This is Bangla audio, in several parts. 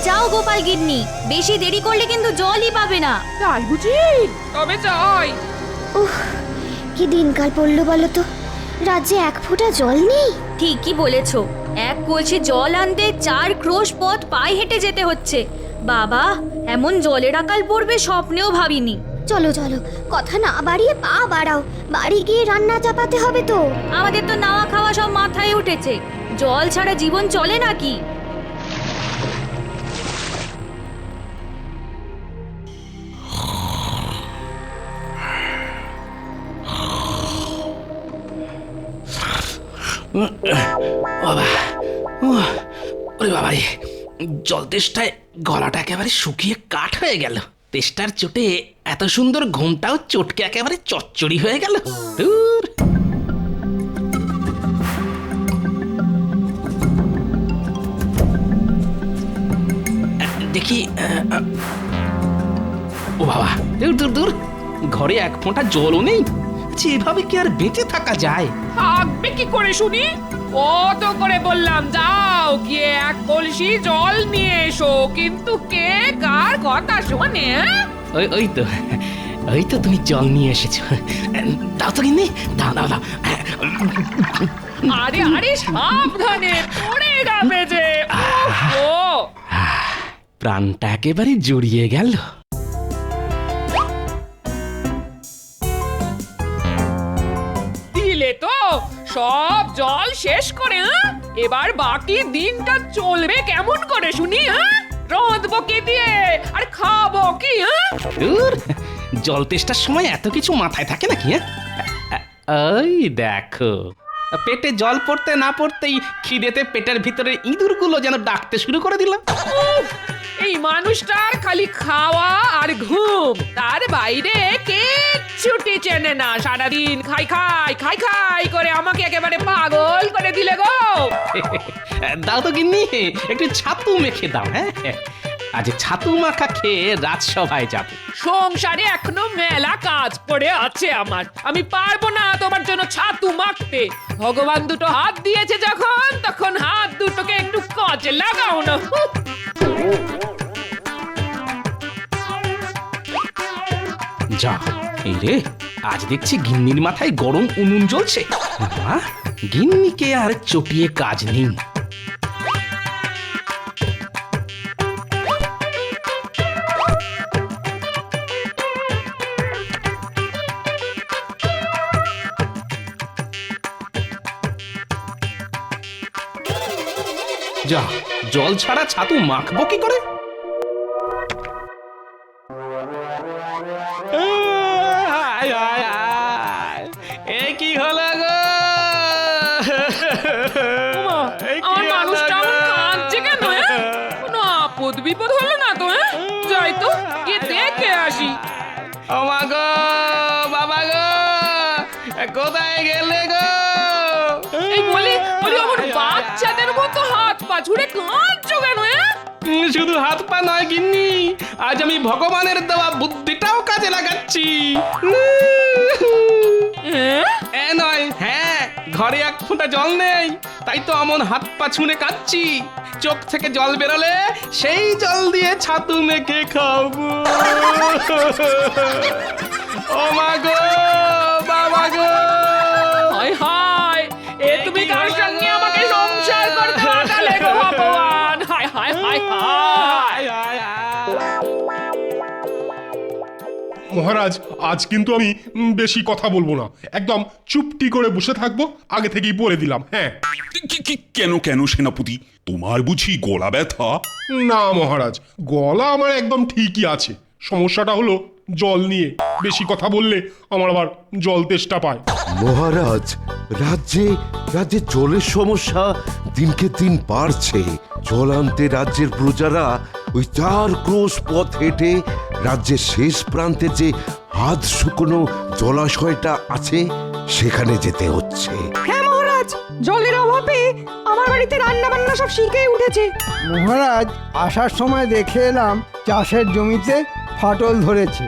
যাও গোপাল গিন্নি, বেশি দেরি করলে কিন্তু জলই পাবে না। তাই বুঝি? তবে যাই। উফ, কি দিনকাল পড়লো বলো তো, রাজ্যে এক ফোঁটা জল নেই। ঠিকই বলেছ, এক কলসি জল আনতে 4 ক্রোশ পথ পায়ে হেঁটে যেতে হচ্ছে। বাবা, এমন জলের আকাল পড়বে স্বপ্নেও ভাবিনি। চলো চলো, কথা না বাড়িয়ে পা বাড়াও, বাড়ি গিয়ে রান্না চাপাতে হবে তো। আমাদের তো নাওয়া খাওয়া সব মাথায় উঠেছে, জল ছাড়া জীবন চলে নাকি? বাবা, ওরে বাবা রে, জল তেষ্টায় গলাটা একেবারে শুকিয়ে কাঠ হয়ে গেল। তেষ্টার চোটে এত সুন্দর ঘুমটাও চটকে একেবারে চচ্চড়ি হয়ে গেল। দূর। দেখি, ও বাবা, দূর দূর দূর, ঘরে এক ফোঁটা জলও নেই। এভাবে কি আর বেঁচে থাকা যায়? থাকবে কি করে শুনি? কত করে বললাম যাও গিয়ে এক কলসি জল নিয়ে এসো, কিন্তু কে কার কথা শোনে? ওই তো তুমি জল নিয়ে এসেছো। দাও তো কিনে, দাও দাও দাও। আরে আরে সাবধানে, পড়ে যাবে যে। ও প্রাণটা একেবারে জড়িয়ে গেল। দিলে তো সব জল শেষ করে, এবার বাকি দিনটা চলবে কেমন করে শুনি? রাঁধবো কি দিয়ে আর খাবো কি? দূর, জল তেষ্টার সময় এত কিছু মাথায় থাকে নাকি? ওই দেখো, পেটে জল পড়তে না পড়তেই খিদেতে পেটের ভিতরে ইঁদুরগুলো যেন ডাকতে শুরু করে দিল। এই মানুষটার খালি খাওয়া আর ঘুম, তার বাইরে কিচ্ছুটি চেনে না। সারাদিন খাই খাই খাই খাই করে আমাকে একেবারে পাগল করে দিলে গো। দাও তো গিন্নি, একটু ছাতু মেখে দাও। হ্যাঁ, আজ ছাতু মাখা খেয়ে রাজসভায় যাব। সংসারে এখনো মেলা কাজ পড়ে আছে আমার, আমি পারবো না তোমার জন্য ছাতু মাখতে। ভগবান দুটো হাত দিয়েছে যখন, তখন হাত দুটোকে একটু কাজে লাগাও না। যা, এই রে, আজ দেখছি গিন্নির মাথায় গরম উনুন জ্বলছে। বাবা, গিন্নিকে আর চটিয়ে কাজ নেই। যা, জল ছাড়া ছাতু মাখবো কি করে? এ কি হলো গো? আমার মানুষটা কাঁদছে কেন? কোনো আপদ বিপদ হলো না তো? যাই তো গিয়ে দেখে আসি। ও মা গো, বাবা গো, কোথায় গেলে গো? এই বলি বলি আমার বাচ্চাদের মতো হাত পা ছুড়ে কাঁদছো কেন? শুধু হাত পা নয় গিন্নি, আজ আমি ভগবানের দেওয়া বুদ্ধিটাও কাজে লাগাচ্ছি। এ নয়, হ্যাঁ, ঘরে এক ফোঁটা জল নেই, তাই তো অমন হাত পা ছুঁড়ে কাচ্ছি। চোখ থেকে জল বেরোলে সেই জল দিয়ে ছাতু মেখে খাবো। ও মা গো, বাবা গো, হায় হায়, এ তুমি কার সঙ্গে আমাকে সংসার করতে পাঠালে গো ভগবান? হায় হায় হায় হায়। মহারাজ, আজ কিন্তু আমি বেশি কথা বলবো না, একদম চুপটি করে বসে থাকবো, আগে থেকেই বলে দিলাম। হ্যাঁ। কেন কেন সেনাপতি, তোমার বুঝি গলা ব্যথা? না মহারাজ, গলা আমার একদম ঠিকই আছে, সমস্যাটা হলো জল নিয়ে। বেশি কথা বললে আমার আবার জল তেষ্টা পায়। মহারাজ, রাজ্যে রাজ্যে জলের সমস্যা দিনকে দিন বাড়ছে। জল আনতে রাজ্যের প্রজারা ওই 4 ক্রোশ পথ হেঁটে রাজ্যের শেষ প্রান্তে যে হাত শুকনো জলাশয়টা আছে সেখানে যেতে হচ্ছে। হ্যাঁ মহারাজ, জলের অভাবে আমার বাড়িতে রান্না বান্না সব শিখে উঠেছে। মহারাজ, আসার সময় দেখে এলাম চাষের জমিতে ফাটল ধরেছে,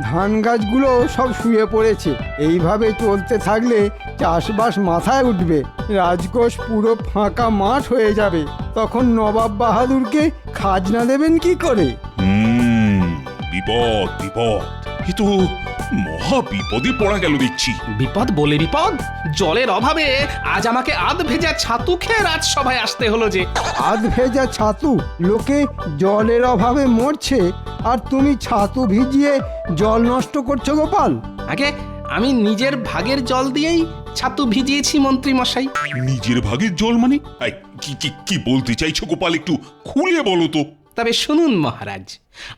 ধান গাছগুলো সব শুয়ে পড়েছে। এইভাবে চলতে থাকলে চাষবাস মাথায় উঠবে, রাজকোষ পুরো ফাঁকা মাঠ হয়ে যাবে। তখন নবাব বাহাদুরকে খাজনা দেবেন কি করে? বিপদ বিপদ, এ তো মহা বিপদে পড়া গেল দেখছি। বিপদ বলে বিপদ, জলের অভাবে আজ আমাকে আধ ভেজা ছাতু খেয়ে রাজসভায় আসতে হলো যে। আধ ভেজা ছাতু? লোকে জলের অভাবে মরছে আর তুমি ছাতু ভিজিয়ে জল নষ্ট করছো গোপাল। আগে আমি নিজের ভাগের জল দিয়েই ছাতু ভিজিয়েছি মন্ত্রী মশাই। নিজের ভাগের জল মানে? এই, কি কি কি বলতে চাইছো গোপাল, একটু খুলে বলো তো। তবে শুনুন মহারাজ,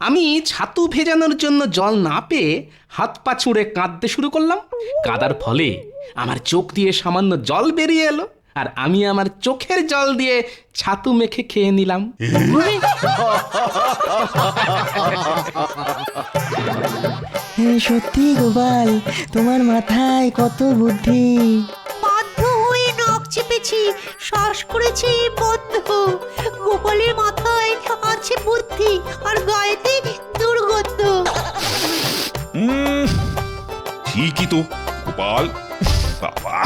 আমি ছাতু ভেজানোর জন্য জল না পেয়ে হাত পা ছুঁড়ে কাঁদতে শুরু করলাম। কাঁদার ফলে আমার চোখ দিয়ে সামান্য জল বেরিয়ে এলো, আর আমি আমার চোখের জল দিয়ে ছাতু মেখে খেয়ে নিলাম। সত্যি গোপাল, তোমার মাথায় কত বুদ্ধি। বাধ্য হয়ে নাক চেপেছি, শ্বাস করেছি বন্ধ। গোপালের মাথায় আছে বুদ্ধি আর গায়েতে দুর্গন্ধ। ঠিকই তো গোপাল, বাবা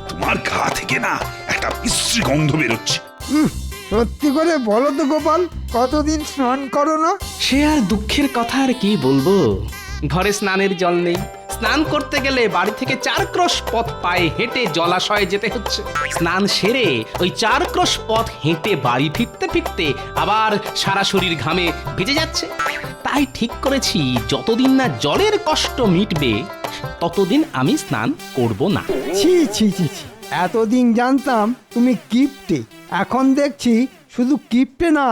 তোমার গা থেকে না একটা বিশ্রী গন্ধ বেরোচ্ছে। সত্যি করে বলো তো গোপাল, কতদিন স্নান করো না? সে আর দুঃখের কথা আর কি বলবো, ঘরে স্নানের জল নেই। স্নান করতে গেলে বাড়ি থেকে 4 ক্রোশ পথ পায়ে হেঁটে জলাশয়ে যেতে হচ্ছে। স্নান সেরে ওই 4 ক্রোশ পথ হেঁটে বাড়ি ফিরতে ফিরতে আবার সারা শরীর ঘামে ভিজে যাচ্ছে। তাই ঠিক করেছি, যতদিন না জলের কষ্ট মিটবে ততদিন আমি স্নান করব না। ছি ছি ছি ছি, এতদিন জানতাম তুমি কিপ্টে, এখন দেখছি শুধু কিপ্টে না,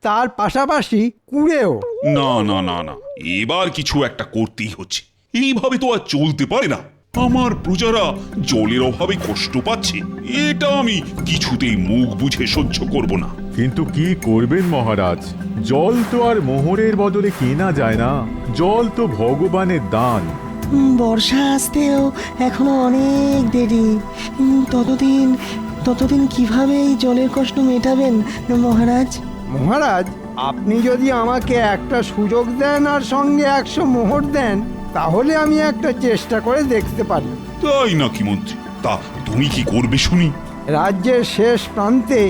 তার পাশাপাশি কুড়েও। না না না না, এবার কিছু একটা করতেই হচ্ছে, এইভাবে তো আর চলতে পারে না। আমার প্রজারা জলের অভাবে কষ্ট পাচ্ছে, এটা আমি কিছুতেই মুখ বুঝে সহ্য করব না। কিন্তু কি করবেন মহারাজ, জল তো আর মোহরের বদলে কেনা যায় না, জল তো ভগবানের দান। বর্ষা আসতেও এখনো অনেক দেরি। ততদিন কিভাবে এই জলের কষ্ট মেটাবেন মহারাজ? মহারাজ, আপনি যদি আমাকে একটা সুযোগ দেন আর সঙ্গে 100 মোহর দেন, তাহলে আমি একটা চেষ্টা করে দেখতে পারি। তাই নাকি মন্ত্রী? তা তুমি কি করবে শুনি? রাজ্যের শেষ প্রান্তে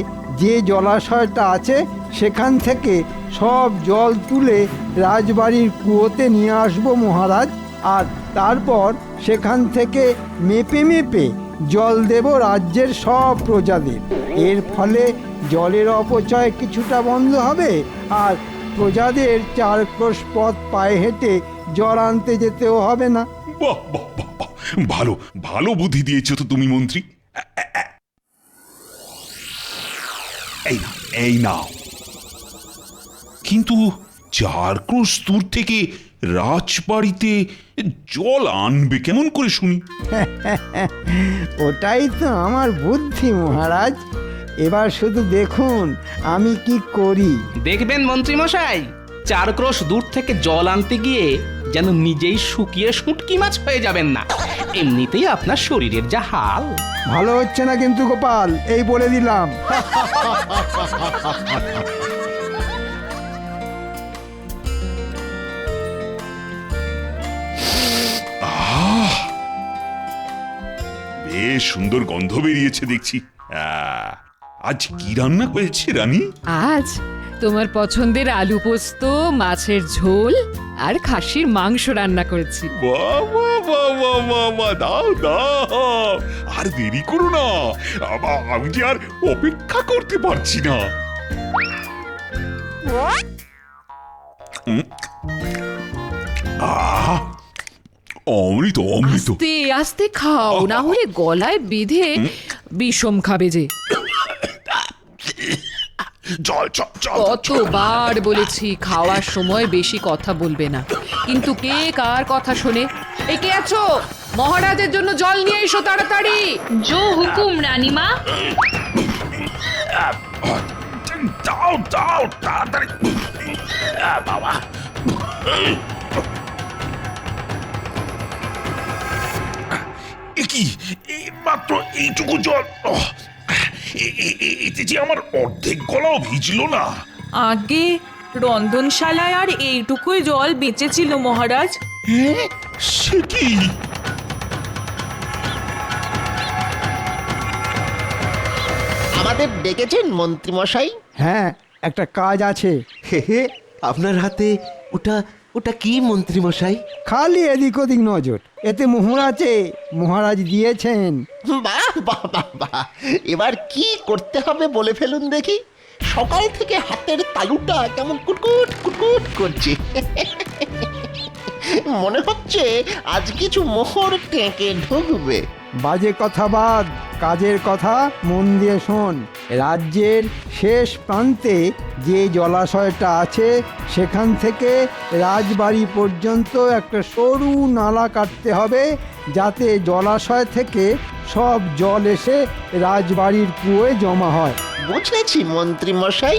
যে জলাশয়টা আছে সেখান থেকে সব জল তুলে রাজবাড়ির কুয়োতে নিয়ে আসবো মহারাজ, আর তারপর সেখান থেকে মেপে মেপে জল দেব রাজ্যের সব প্রজাদের। এর ফলে জলের অপচয় কিছুটা বন্ধ হবে, আর প্রজাদের 4 ক্রোশ পথ পায়ে হেঁটে জল আনতে যেতেও হবে না। বাহ বাহ বাহ বাহ, ভালো ভালো বুদ্ধি দিয়েছো তো তুমি মন্ত্রী। এই নাও। কিন্তু 4 ক্রোশ দূর থেকে রাজবাড়িতে জল আনবে কেমন করে শুনি? ওটাই তো আমার বুদ্ধি মহারাজ, এবার শুধু দেখুন আমি কি করি। দেখবেন মন্ত্রী মশাই, 4 ক্রোশ দূর থেকে জল আনতে গিয়ে যেন নিজেই শুকিয়ে শুটকি মাছ হয়ে যাবেন না। এমনিতেই আপনার শরীরের যা হাল। ভালো হচ্ছে না কিন্তু গোপাল, এই বলে দিলাম। বেশ সুন্দর গন্ধ বেরিয়েছে দেখছি। আজ কি রান্না করেছে রানী? আজ তোমার পছন্দের আলু পোস্ত, মাছের ঝোল আর খাসির মাংস রান্না করেছি। বাবা বাবা বাবা, দাও দাও, আর দেরি করো না, আমি যে আর অপেক্ষা করতে পারছি না। অমৃত অমৃত। আস্তে আস্তে খাও, না হলে গলায় বিঁধে বিষম খাবে যে। জল জল জল। কতবার বলেছি খাওয়ার সময় বেশি কথা বলবে না, কিন্তু কে কার কথা শোনে? এই কে আছো? মহারাজের জন্য জল নিয়ে এসো তাড়াতাড়ি। জো হুকুম রানীমা। দাও দাও তাড়াতাড়ি বাবা। কি মাত্র এইটুকু জল, এতে যে আমার অর্ধেক গলাও ভিজলো না। আগে রন্ধনশালায় আর এইটুকুই জল বেঁচেছিল মহারাজ, সে কি? আমাদের ডেকেছেন মন্ত্রীমশাই? হ্যাঁ, একটা কাজ আছে। হে হে, আপনার হাতে ওটা ওটা কি মন্ত্রী মশাই? খালি এদিক ওদিক নজর, এতে মোহর আছে, মহারাজ দিয়েছেন। বাহ বাহ বাহ বাহ, এবার কি করতে হবে বলে ফেলুন দেখি। সকাল থেকে হাতের তালুটা কেমন কুটকুট কুটকুট করছে। মনে হচ্ছে আজ কিছু মোহর টেকে ঢুকবে। বাজে কথা বাদ, কাজের কথা মন দিয়ে শোন। রাজ্যের শেষ প্রান্তে যে জলাশয়টা আছে সেখান থেকে রাজবাড়ি পর্যন্ত একটা সরু নালা কাটতে হবে, যাতে জলাশয় থেকে সব জল এসে রাজবাড়ির কুয়োয় জমা হয়। বুঝেছি মন্ত্রীমশাই,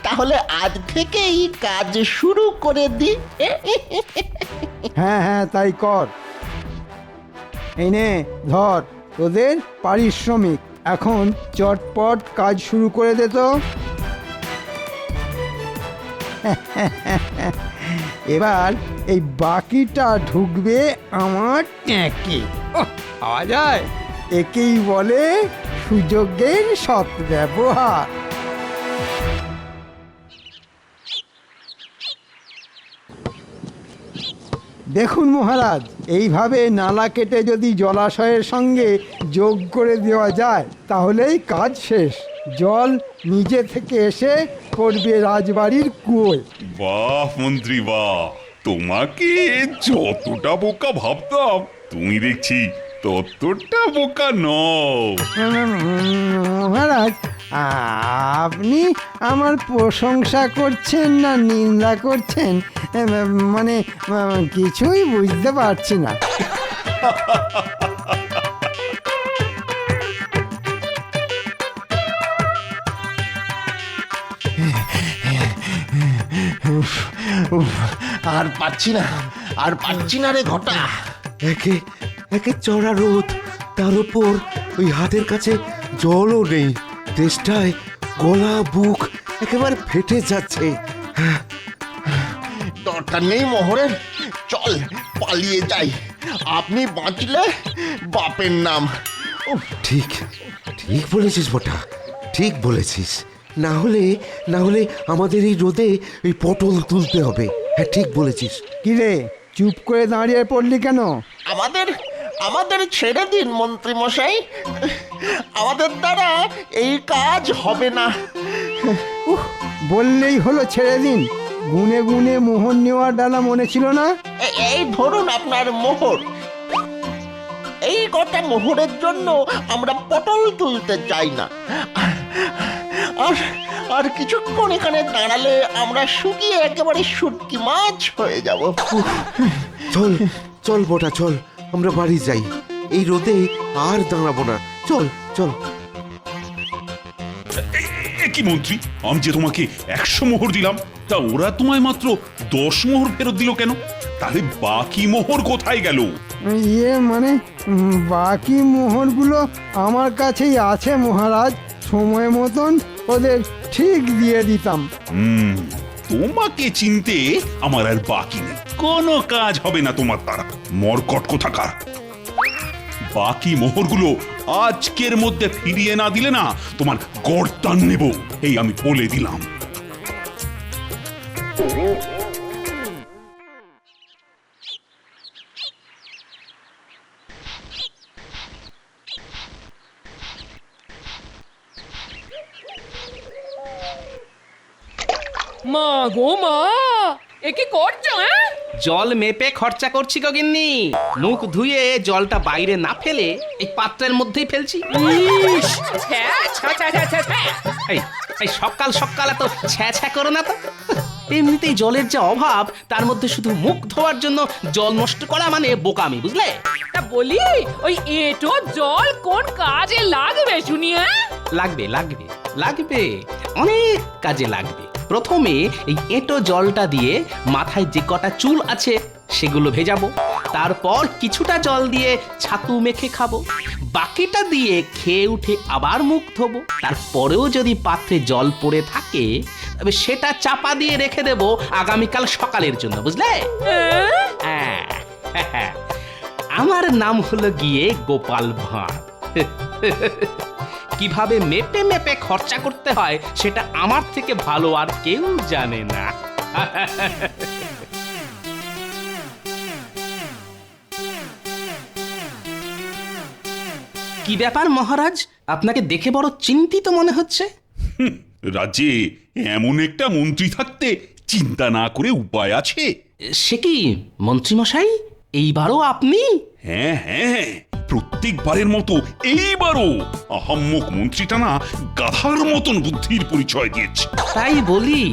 তাহলে আজ থেকেই কাজ শুরু করে দিই। হ্যাঁ হ্যাঁ, তাই কর। এই নে ধর তোদের পারিশ্রমিক। এখন চটপট কাজ শুরু করে দে তো। এবার এই বাকিটা ঢুকবে আমার ট্যাঁকে। পাওয়া যায়, একেই বলে সুযোগের সৎ ব্যবহার। দেখুন মহারাজ, এইভাবে নালা কেটে যদি জলাশয়ের সঙ্গে যোগ করে দেওয়া যায় তাহলেই কাজ শেষ। জল নিজে থেকে এসে পড়বে রাজবাড়ির কুয়োয়। বাহ মন্ত্রী বাহ, তোমাকে যতটা বোকা ভাবতাম তুমি দেখছি ততটা বোকা নও। মহারাজ, আপনি আমার প্রশংসা করছেন না নিন্দা করছেন, মানে কিছুই বুঝতে পারছি না। আর পাচ্ছি না, আর পাচ্ছি না রে ঘটা। একে একে চড়া রোদ, তার উপর ওই হাতের কাছে জলও নেই। তেষ্টায় গলা বুক একেবারে ফেটে যাচ্ছে। দরকার নেই মোহরের, চল পালিয়ে যাই। আপনি বাঁচলে বাপের নাম। ঠিক ঠিক বলেছিস বটা, ঠিক বলেছিস। না হলে আমাদের এই রোদে এই পটল তুলতে হবে। হ্যাঁ, ঠিক বলেছিস। কিরে, চুপ করে দাঁড়িয়ে পড়লি কেন? আমাদের ছেড়ে দিন মন্ত্রীমশাই, আমাদের দ্বারা এই কাজ হবে না। বললেই হলো ছেড়ে দিন। গুনে গুনে মোহর নেওয়ার ডালা মনে ছিল না? এই ধরুন আপনার মোহর। এই কটা মোহরের জন্য আমরা পটল তুলতে চাই না। আর কিছুক্ষণ এখানে দাঁড়ালে আমরা শুকিয়ে একেবারে শুটকি মাছ হয়ে যাব। চল চল বটা, চল আমরা বাড়ি যাই। এই রোদে আর দাঁড়াবো না। চল চল। কি মন্ত্রী, আমি যে তোমাকে 100 মোহর দিলাম, তা ওরা তোমায় মাত্র 10 মোহর ফেরত দিল কেন? তাহলে বাকি মোহর কোথায় গেল? মানে বাকি মোহরগুলো আমার কাছেই আছে মহারাজ। সময় মতন ওদের ঠিক দিয়ে দিতাম। তোমাকে চিনতে আমার আর বাকি নেই। কোনো কাজ হবে না তোমার দ্বারা, মরকট কোথাকার। বাকি মোহরগুলো আজকের মধ্যে ফিরিয়ে না দিলে না তোমার গর্দান নেব, এই আমি বলে দিলাম। মা গো মা, এ কি করছো? জল মেপে খরচা করছি গো গিন্নি। মুখ ধুয়ে জলটা বাইরে না ফেলে এই পাত্রের মধ্যেই ফেলছি। এই সকাল সকাল এত ছ্যা ছ্যা করো না তো। এমনিতেই জলের যে অভাব, তার মধ্যে শুধু মুখ ধোয়ার জন্য জল নষ্ট করা মানে বোকামি, বুঝলে? তা বলি, ওই এঁটো জল কোন কাজে লাগবে শুনি? লাগবে লাগবে লাগবে, অনেক কাজে লাগবে। প্রথমে এই এঁটো জলটা দিয়ে মাথায় যে কটা চুল আছে সেগুলো ভেজাবো। তারপর কিছুটা জল দিয়ে ছাতু মেখে খাবো। বাকিটা দিয়ে খেয়ে উঠে আবার মুখ ধোবো। তারপরেও যদি পাত্রে জল পড়ে থাকে তবে সেটা চাপা দিয়ে রেখে দেবো আগামীকাল সকালের জন্য, বুঝলে? হ্যাঁ। আমার নাম হলো গিয়ে গোপাল ভাঁড়। কিভাবে মেপে মেপে খরচা করতে হয় সেটা আমার থেকে ভালো আর কেউ জানে না। কি ব্যাপার মহারাজ, আপনাকে দেখে বড় চিন্তিত মনে হচ্ছে। রাজ্যে এমন একটা মন্ত্রী থাকতে চিন্তা না করে উপায় আছে? সে কি মন্ত্রীমশাই, এইবারও আপনি? হ্যাঁ হ্যাঁ, প্রত্যেকবারের মতো এইবারও আহাম্মক মন্ত্রীটা না গাধার মতন বুদ্ধির পরিচয় দিয়েছে। তাই বলি,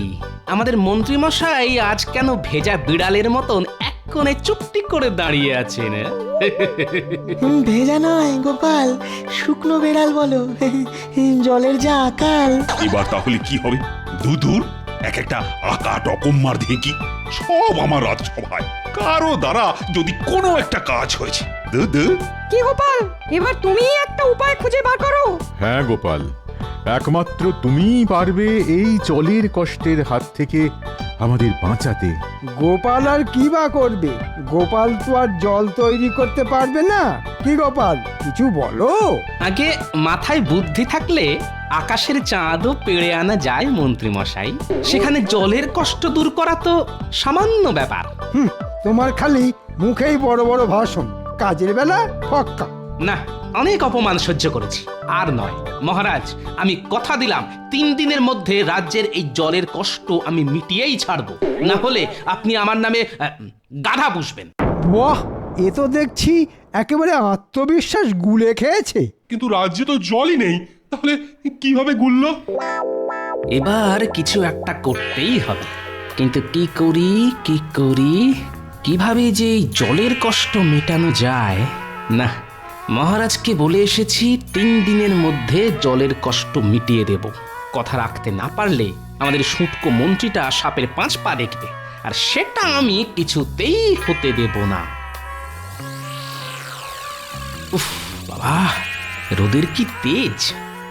আমাদের মন্ত্রীমশাই আজ কেন ভেজা বিড়ালের মতন এক কোণে চুপটি করে দাঁড়িয়ে আছেন? ভেজা নয় গোপাল, শুকনো বেড়াল বলো। জলের যা আকাল। এবার তাহলে কি হবে? দূর এক একটা আকাট অকম্মার দেখি সব আমার রাজসভায় কারো দ্বারা যদি কোনো একটা কাজ হয়েছে। কি গোপাল, এবার তুমিই একটা উপায় খুঁজে বার করো। হ্যাঁ গোপাল, একমাত্র তুমিই পারবে এই জলের কষ্টের হাত থেকে আমাদের বাঁচাতে। গোপাল আর কি বা করবে? গোপাল তো আর জল তৈরি করতে পারবে না। কি গোপাল, কিছু বলো। আগে মাথায় বুদ্ধি থাকলে আকাশের চাঁদও পেড়ে আনা যায় মন্ত্রীমশাই। সেখানে জলের কষ্ট দূর করা তো সামান্য ব্যাপার। তোমার খালি মুখেই বড় বড় ভাষণ, কাজের বেলা ফক্কা। না, অনেক অপমান সহ্য করেছি, আর নয়। মহারাজ, আমি কথা দিলাম 3 দিনের মধ্যে রাজ্যের এই জলের কষ্ট আমি মিটিয়েই ছাড়বো। না হলে আপনি আমার নামে গাধা পুষবেন। বাহ, এ তো দেখছি একেবারে আত্মবিশ্বাস গুলে খেয়েছে। কিন্তু রাজ্যে তো জলই নেই, তাহলে কিভাবে গুললো? এবার কিছু একটা করতেই হবে, কিন্তু কি করি, কিভাবে যে এই জলের কষ্ট মেটানো যায়? না, মহারাজকে বলে এসেছি 3 দিনের মধ্যে জলের কষ্ট মিটিয়ে দেব। কথা রাখতে না পারলে আমাদের শুটকো মন্ত্রীটা সাপের 5 পা দেখবে, আর সেটা আমি কিছুতেই হতে দেব না। উফ বাবা, রোদের কি তেজ!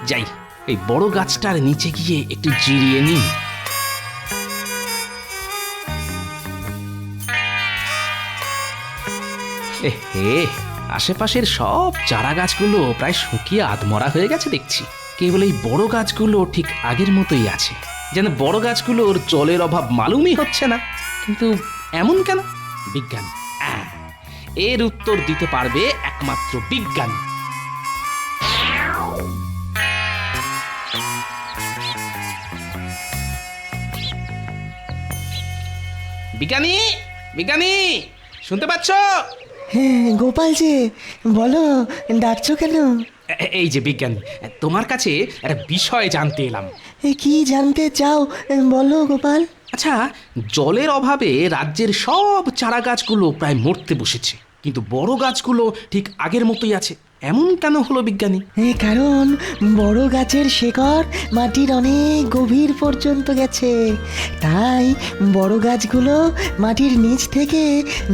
যাই, এই বড় গাছটার নিচে গিয়ে একটু জিরিয়ে নিই। হে, আশেপাশের সব চারা গাছগুলো প্রায় শুকিয়ে আধমরা হয়ে গেছে দেখছি। কেবল এই বড় গাছগুলো ঠিক আগের মতোই আছে, যেন বড় গাছগুলোর জলের অভাব মালুমই হচ্ছে না। কিন্তু এমন কেন? বিজ্ঞান, এর উত্তর দিতে পারবে একমাত্র বিজ্ঞান। বিজ্ঞানী, শুনতে পাচ্ছ? হ্যাঁ গোপাল যে, বলো, ডাকছো কেন? এই যে বিজ্ঞানী, তোমার কাছে একটা বিষয় জানতে এলাম। কি জানতে চাও বলো গোপাল। আচ্ছা, জলের অভাবে রাজ্যের সব চারা গাছগুলো প্রায় মরতে বসেছে, কিন্তু বড় গাছগুলো ঠিক আগের মতোই আছে। এমন কেন হলো বিজ্ঞানী? কারণ বড় গাছের শেকড় মাটির অনেক গভীর পর্যন্ত গেছে, তাই বড় গাছগুলো মাটির নিচ থেকে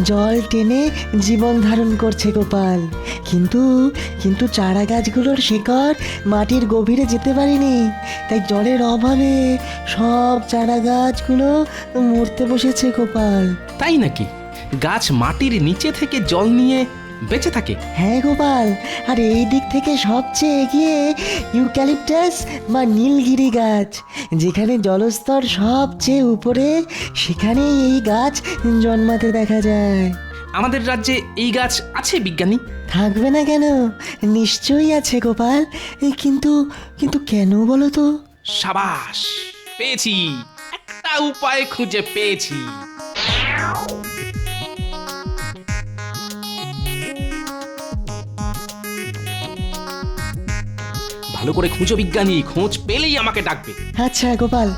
জল টেনে জীবন ধারণ করছে গোপাল। কিন্তু চারা গাছগুলোর শেকড় মাটির গভীরে যেতে পারেনি, তাই জলের অভাবে সব চারা গাছগুলো মরতে বসেছে গোপাল। তাই নাকি? গাছ মাটির নিচে থেকে জল নিয়ে বেঁচে থাকে? হ্যাঁ গোপাল, আর এই দিক থেকে সবচেয়ে এগিয়ে ইউক্যালিপটাস বা নীলগিরি গাছ। যেখানে জলস্তর সবচেয়ে উপরে, সেখানে এই গাছ জন্মাতে দেখা যায়। আমাদের রাজ্যে এই গাছ আছে বিজ্ঞানী? থাকবে না কেন, নিশ্চয়ই আছে গোপাল। কিন্তু কেন বলো তো? সাবাস, পেয়েছি, একটা উপায় খুঁজে পেয়েছি। ভালো করে খুঁজো বিজ্ঞানী, খোঁজ পেলেই আমাকে ডাকবে। আচ্ছা গোপাল,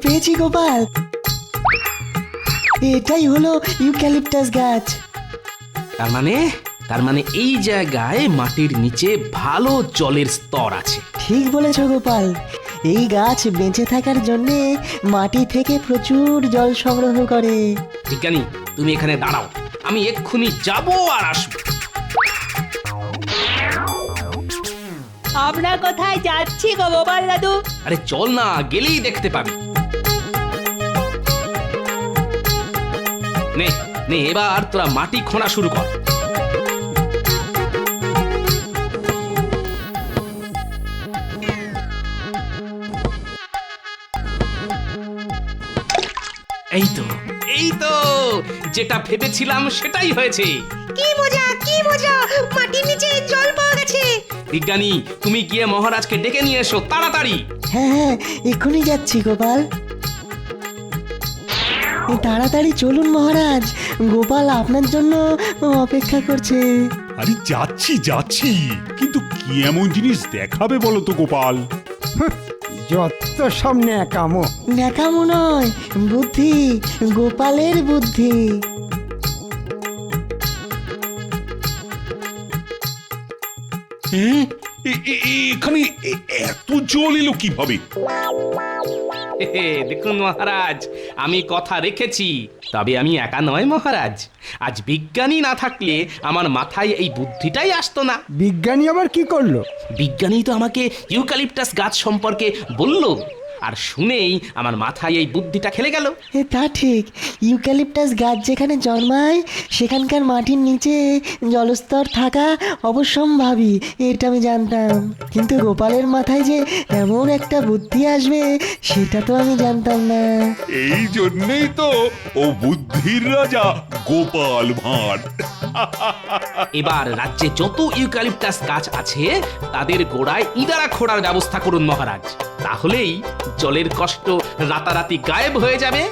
পেয়েছি গোপাল, এটাই হলো ইউক্যালিপটাস গাছ। তার মানে এই জায়গায় মাটির নিচে ভালো জলের স্তর আছে। ঠিক বলেছ গোপাল, এই গাছ বেঁচে থাকার জন্যে মাটি থেকে প্রচুর জল সংগ্রহ করে। বিজ্ঞানী, তুমি এখানে দাঁড়াও, আমি এক্ষুনি যাবো আর আসবো। আমরা কোথায় যাচ্ছি গো গোপাল দাদু? আরে চল না, গেলেই দেখতে পাবি। নে নে এবার তোরা মাটি খোঁড়া শুরু কর। এই তো এই তো, যেটা ভেবেছিলাম সেটাই হয়েছে। কি মজা কি মজা, মাটির নিচে জল পাওয়া গেছে। বিজ্ঞানী, তুমি গিয়ে মহারাজকে ডেকে নিয়ে এসো তাড়াতাড়ি। হ্যাঁ হ্যাঁ, এক্ষুনি যাচ্ছি গোপাল। তাড়াতাড়ি চলুন মহারাজ, গোপাল আপনার জন্য অপেক্ষা করছে। আরে যাচ্ছি যাচ্ছি, কিন্তু কি এমন জিনিস দেখাবে বলো তো গোপাল? যত সব ন্যাকামো। ন্যাকামো নয়, বুদ্ধি, গোপালের বুদ্ধি। এখানে এত জল এলো কিভাবে? দেখুন মহারাজ, আমি কথা রেখেছি। তবে আমি একা নয় মহারাজ, আজ বিজ্ঞানী না থাকলে আমার মাথায় এই বুদ্ধিটাই আসতো না। বিজ্ঞানী আবার কি করলো? বিজ্ঞানী তো আমাকে ইউক্যালিপটাস গাছ সম্পর্কে বললো, আর শুনেই আমার মাথায় এই বুদ্ধিটা খেলে গেল। তা ঠিক, ইউক্যালিপটাস গাছ যেখানে জন্মায় সেখানকার মাটির নিচে জলস্তর থাকা অবশ্যম্ভাবী, এটা আমি জানতাম। কিন্তু গোপালের মাথায় যে এমন একটা বুদ্ধি আসবে সেটা তো আমি জানতাম না। এই জন্যই তো ও বুদ্ধির রাজা গোপাল ভাঁড়। এবার রাজ্যে যত ইউক্যালিপটাস গাছ আছে তাদের গোড়ায় ইদারা খোঁড়ার ব্যবস্থা করুন মহারাজ, তাহলেই জলের কষ্ট রাতারাতি গায়েব হয়ে যাবে।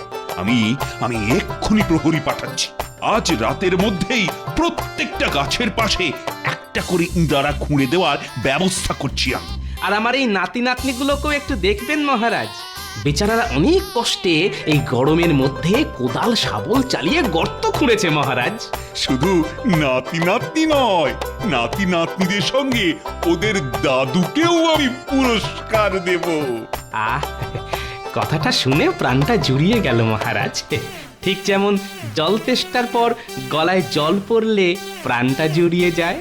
আমি এক্ষুনি প্রহরী পাঠাচ্ছি। আজ রাতের মধ্যেই প্রত্যেকটা গাছের পাশে একটা করে ইঁদারা খুঁড়ে দেওয়ার ব্যবস্থা করছি আমি। আর আমার এই নাতি নাতনিগুলোকেও একটু দেখবেন মহারাজ, বেচারারা অনেক কষ্টে এই গরমের মধ্যে কোদাল শাবল চালিয়ে গর্ত খুঁড়েছে মহারাজ। শুধু নাতি নাতনি নয়, নাতি নাতনিদের সঙ্গে ওদের দাদুকেও আমি পুরস্কার দেব। আহ, কথাটা শুনে প্রাণটা জুড়িয়ে গেল মহারাজ। ঠিক যেমন জল তেষ্টার পর গলায় জল পড়লে প্রাণটা জুড়িয়ে যায়।